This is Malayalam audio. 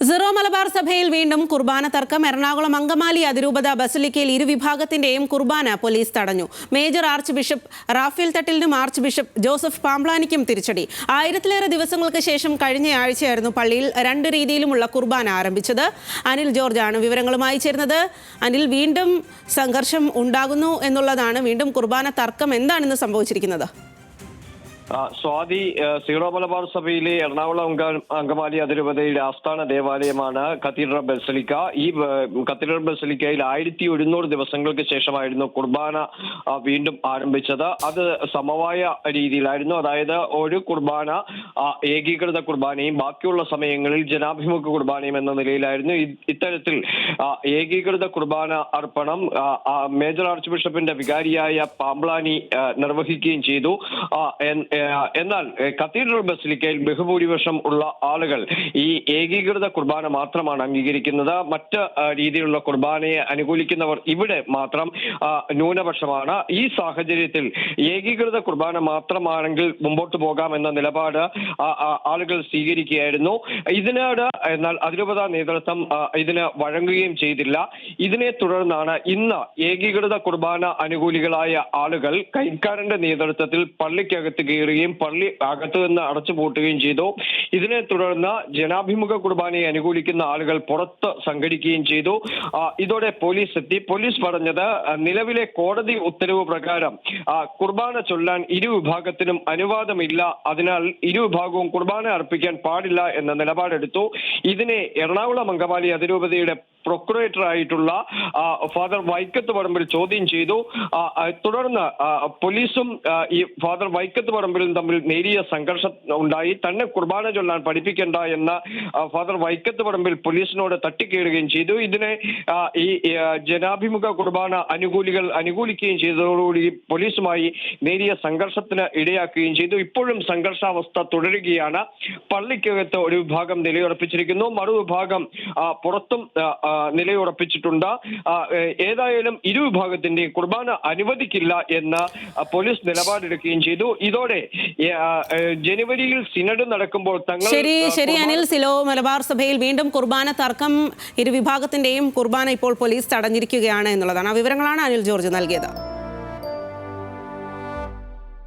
സിറോ മലബാർ സഭയിൽ വീണ്ടും കുർബാന തർക്കം. എറണാകുളം അങ്കമാലി അതിരൂപത ബസിലിക്കയിൽ ഇരുവിഭാഗത്തിന്റെയും കുർബാന പോലീസ് തടഞ്ഞു. മേജർ ആർച്ച് ബിഷപ്പ് റാഫേൽ തട്ടിലിനും ആർച്ച് ബിഷപ്പ് ജോസഫ് പാംപ്ലാനിക്കും തിരിച്ചടി. 1000-ലേറെ ദിവസങ്ങൾക്ക് ശേഷം കഴിഞ്ഞയാഴ്ചയായിരുന്നു പള്ളിയിൽ രണ്ട് രീതിയിലുമുള്ള കുർബാന ആരംഭിച്ചത്. അനിൽ ജോർജാണ് വിവരങ്ങളുമായി ചേരുന്നത്. അനിൽ, വീണ്ടും സംഘർഷം ഉണ്ടാകുന്നു എന്നുള്ളതാണ്. വീണ്ടും കുർബാന തർക്കം എന്താണെന്ന് സംഭവിച്ചിരിക്കുന്നത്? സ്വാതി, സീറോ മലബാർ സഭയിലെ എറണാകുളം അങ്കമാലി അതിരൂപതയുടെ ആസ്ഥാന ദേവാലയമാണ് കത്തീഡ്രൽ ബസിലിക്ക. ഈ കത്തീഡ്രൽ ബസിലിക്കയിൽ 1100 ദിവസങ്ങൾക്ക് ശേഷമായിരുന്നു കുർബാന വീണ്ടും ആരംഭിച്ചത്. അത് സമവായ രീതിയിലായിരുന്നു. അതായത് ഒരു കുർബാന ഏകീകൃത കുർബാനയും ബാക്കിയുള്ള സമയങ്ങളിൽ ജനാഭിമുഖ കുർബാനയും എന്ന നിലയിലായിരുന്നു. ഇത്തരത്തിൽ ഏകീകൃത കുർബാന അർപ്പണം മേജർ ആർച്ച് ബിഷപ്പിന്റെ വികാരിയായ പാംപ്ലാനി നിർവഹിക്കുകയും ചെയ്തു. എന്നാൽ കത്തീഡ്രൽ ബസിലിക്കയിൽ ബഹുഭൂരിപക്ഷം ഉള്ള ആളുകൾ ഈ ഏകീകൃത കുർബാന മാത്രമാണ് അംഗീകരിക്കുന്നത്. മറ്റ് രീതിയിലുള്ള കുർബാനയെ അനുകൂലിക്കുന്നവർ ഇവിടെ മാത്രം ന്യൂനപക്ഷമാണ്. ഈ സാഹചര്യത്തിൽ ഏകീകൃത കുർബാന മാത്രമാണെങ്കിൽ മുമ്പോട്ട് പോകാമെന്ന നിലപാട് ആളുകൾ സ്വീകരിക്കുകയായിരുന്നു. എന്നാൽ അതിരൂപത നേതൃത്വം ഇതിന് വഴങ്ങുകയും ചെയ്തില്ല. ഇതിനെ തുടർന്നാണ് ഇന്ന് ഏകീകൃത കുർബാന അനുകൂലികളായ ആളുകൾ കൈക്കാരന്റെ നേതൃത്വത്തിൽ പള്ളിക്കകത്ത് കയറുകയും പള്ളി അകത്തു നിന്ന് അടച്ചുപൂട്ടുകയും ചെയ്തു. ഇതിനെ തുടർന്ന് ജനാഭിമുഖ കുർബാനയെ അനുകൂലിക്കുന്ന ആളുകൾ പുറത്ത് സംഘടിക്കുകയും ചെയ്തു. ഇതോടെ പോലീസ് എത്തി. പോലീസ് പറഞ്ഞത് നിലവിലെ കോടതി ഉത്തരവ് പ്രകാരം കുർബാന ചൊല്ലാൻ ഇരുവിഭാഗത്തിനും അനുവാദമില്ല. അതിനാൽ ഇരുവിഭാഗവും കുർബാന അർപ്പിക്കാൻ പാടില്ല എന്ന നിലപാടെടുത്തു. ഇതിനെ എറണാകുളം അങ്കമാലി അതിരൂപതയുടെ പ്രൊക്കുറേറ്റർ ആയിട്ടുള്ള ഫാദർ വൈക്കത്ത് പറമ്പിൽ ചോദ്യം ചെയ്തു. തുടർന്ന് പോലീസും ഈ ഫാദർ വൈക്കത്ത് പറമ്പിലും തമ്മിൽ നേരിയ സംഘർഷം ഉണ്ടായി. തന്നെ കുർബാന ചൊല്ലാൻ പഠിപ്പിക്കേണ്ട എന്ന ഫാദർ വൈക്കത്ത് പറമ്പിൽ പോലീസിനോട് തട്ടിക്കയറുകയും ചെയ്തു. ഇതിനെ ഈ ജനാഭിമുഖ കുർബാന അനുകൂലികൾ അനുകൂലിക്കുകയും ചെയ്തതോടുകൂടി പോലീസുമായി നേരിയ സംഘർഷത്തിന് ഇടയാക്കുകയും ചെയ്തു. ഇപ്പോഴും സംഘർഷാവസ്ഥ തുടരുകയാണ്. പള്ളിക്കകത്ത് ഒരു വിഭാഗം നിലയുറപ്പിച്ചിരിക്കുന്നു, മറുവിഭാഗം പുറത്തും നിലയുറപ്പിച്ചിട്ടുണ്ട്. ഏതായാലും ഇരുവിഭാഗത്തിന്റെയും കുർബാന അനുവദിക്കില്ല എന്ന് പോലീസ് നിലപാടെടുക്കുകയും ചെയ്തു. ഇതോടെ ജനുവരിയിൽ സിനഡ് നടക്കുമ്പോൾ ശരി അനിൽ, സിറോ മലബാർ സഭയിൽ വീണ്ടും കുർബാന തർക്കം. ഇരുവിഭാഗത്തിന്റെയും കുർബാന ഇപ്പോൾ പോലീസ് തടഞ്ഞിരിക്കുകയാണ് എന്നുള്ളതാണ്. ആ വിവരങ്ങളാണ് അനിൽ ജോർജ് നൽകിയത്.